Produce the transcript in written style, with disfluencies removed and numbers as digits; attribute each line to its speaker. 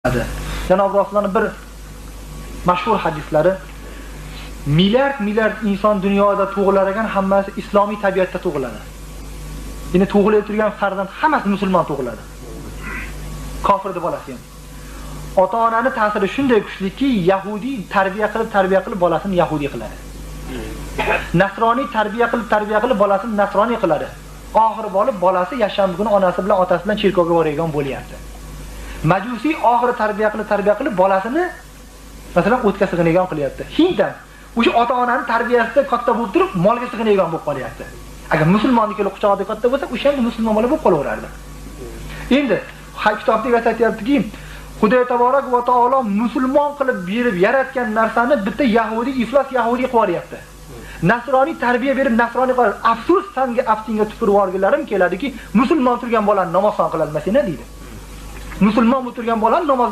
Speaker 1: Janob Rasulullohning bir mashhur hadislari milliard inson dunyoda tug'ilar ekan, hammasi islomiy tabiatda tug'iladi. Yine tug'ilib turgan farzand hammasi musulmon tug'iladi. Kofirning bolasi ham. Ota-onaning ta'siri shunday kuchliki, yahudi tarbiya qilib bolasini yahudi qiladi. Nasroniy tarbiya qilib bolasini nasroniy qiladi. Oxiri bo'lib bolasi yashanib kuni onasi bilan otasi bilan cherkovga boradigan bo'lyapti. Majusiy oxiri tarbiya qilib bolasini masalan o'tga sig'inadigan qilyapti. Hinddan o'sha ota-onaning tarbiyasida katta bo'lib turib, molga sig'inadigan bo'lib qolyapti. Agar musulmonniki quchog'ida katta bo'lsa, o'sha ham musulmon bola bo'lib qolaverardi. Endi kitobda aytayaptiki, Xudo taborak va taolo musulmon qilib berib yaratgan narsani bitta yahudi iflos yahudi qilib yuboryapti. Nasroniy tarbiya berib nasroniy qilib, afsus sanga aftinga tupurib yuborganlarim keladiki, musulmon turgan bolani namozxon qilolmasina deydi. Musulmon bo'lib turgan bolani namoz